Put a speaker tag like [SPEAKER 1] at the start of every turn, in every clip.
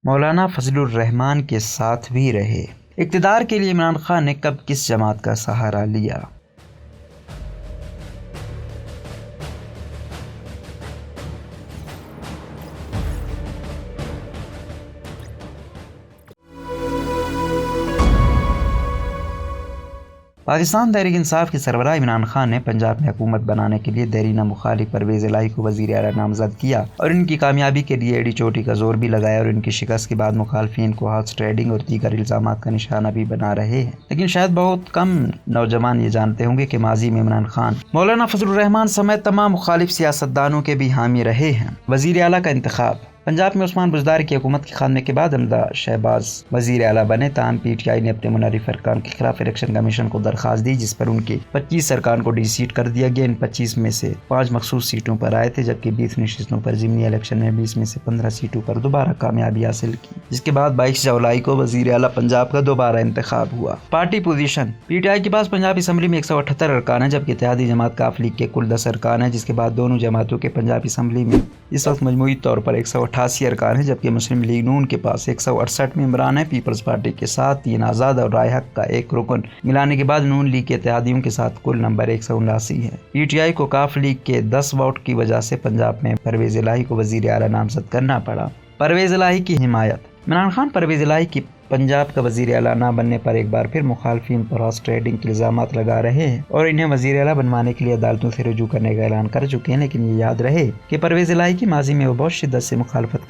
[SPEAKER 1] مولانا فضل الرحمان کے ساتھ بھی رہے۔ اقتدار کے لیے عمران خان نے کب کس جماعت کا سہارا لیا؟ پاکستان تحریک انصاف کے سربراہ عمران خان نے پنجاب میں حکومت بنانے کے لیے دیرینہ مخالف پرویز الہی کو وزیر اعلیٰ نامزد کیا اور ان کی کامیابی کے لیے ایڑی چوٹی کا زور بھی لگایا اور ان کی شکست کے بعد مخالفین کو ہارس ٹریڈنگ اور دیگر الزامات کا نشانہ بھی بنا رہے ہیں۔ لیکن شاید بہت کم نوجوان یہ جانتے ہوں گے کہ ماضی میں عمران خان مولانا فضل الرحمان سمیت تمام مخالف سیاستدانوں کے بھی حامی رہے ہیں۔ وزیر اعلیٰ کا انتخاب۔ پنجاب میں عثمان بزدار کی حکومت کے خاتمے کے بعد حمزہ شہباز وزیر اعلیٰ بنے، تاہم پی ٹی آئی نے اپنے منحرف ارکان کے خلاف الیکشن کمیشن کو درخواست دی جس پر ان کے 25 ارکان کو ڈی سیٹ کر دیا گیا۔ ان 25 میں سے 5 مخصوص سیٹوں پر آئے تھے جبکہ 20 نشستوں پر ضمنی الیکشن میں 20 میں سے 15 سیٹوں پر دوبارہ کامیابی حاصل کی، جس کے بعد 22 جولائی کو وزیر اعلیٰ پنجاب کا دوبارہ انتخاب ہوا۔ Party position. P T I کے پاس پنجاب اسمبلی میں 178 ارکان ہیں جبکہ اتحادی جماعت کاف لیگ کے کل 10 ارکان ہیں، جس کے بعد دونوں جماعتوں کے پنجاب اسمبلی میں اس وقت مجموعی طور پر 188 ارکان ہیں جبکہ مسلم لیگ نون کے پاس 168 ممبران ہیں۔ پیپلز پارٹی کے ساتھ 3 آزاد اور رائے حق کا 1 رکن ملانے کے بعد نون لیگ کے اتحادیوں کے ساتھ کل نمبر 179 ہے۔ پی ٹی آئی کو کاف لیگ کے 10 ووٹ کی وجہ سے پنجاب میں پرویز الہی کو وزیر اعلیٰ نامزد کرنا پڑا۔ پرویز الہی کی حمایت۔ عمران خان پرویز الہی کی پنجاب کا وزیر اعلیٰ نہ بننے پر ایک بار پھر مخالفین پر ہارس ٹریڈنگ کے الزامات لگا رہے ہیں اور انہیں وزیر اعلیٰ بنوانے کے لیے عدالتوں سے رجوع کرنے کا اعلان کر چکے ہیں، لیکن یہ یاد رہے کہ پرویز الہی کی ماضی میں وہ بہت شدت سے مخالفت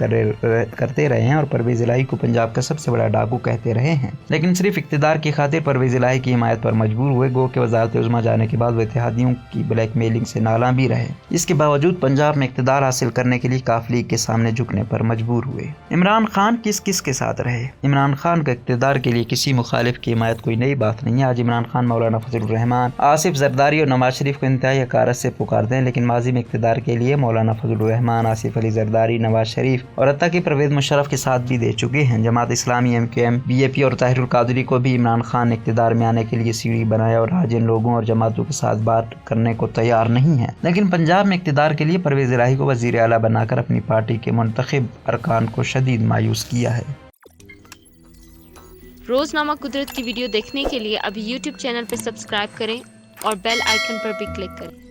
[SPEAKER 1] کرتے رہے ہیں اور پرویز الہی کو پنجاب کا سب سے بڑا ڈاکو کہتے رہے ہیں، لیکن صرف اقتدار کی خاطر پرویز الہی کی حمایت پر مجبور ہوئے، گو کہ وزارت عظمیٰ جانے کے بعد وہ اتحادیوں کی بلیک میلنگ سے نالاں بھی رہے۔ اس کے باوجود پنجاب میں اقتدار حاصل کرنے کے لیے کاف لیگ کے سامنے جھکنے پر مجبور ہوئے۔ عمران خان کس کے ساتھ رہے؟ عمران خان کا اقتدار کے لیے کسی مخالف کی حمایت کوئی نئی بات نہیں ہے۔ آج عمران خان مولانا فضل الرحمان، آصف زرداری اور نواز شریف کو انتہائی حقارت سے پکارتے ہیں، لیکن ماضی میں اقتدار کے لیے مولانا فضل الرحمان، آصف علی زرداری، نواز شریف اور حتیٰ کہ پرویز مشرف کے ساتھ بھی دے چکے ہیں۔ Jamaat Islami, M Q M, be اے پی اور طاہر القادری کو بھی عمران خان نے اقتدار میں آنے کے لیے سیڑھی بنایا اور آج ان لوگوں اور جماعتوں کے ساتھ بات کرنے کو تیار نہیں ہے، لیکن پنجاب میں اقتدار کے لیے پرویز الہی کو وزیر اعلیٰ بنا کر اپنی پارٹی کے منتخب ارکان کو شدید مایوس کیا ہے۔
[SPEAKER 2] روزنامہ قدرت کی ویڈیو دیکھنے کے لیے ابھی یوٹیوب چینل پر سبسکرائب کریں اور بیل آئیکن پر بھی کلک کریں۔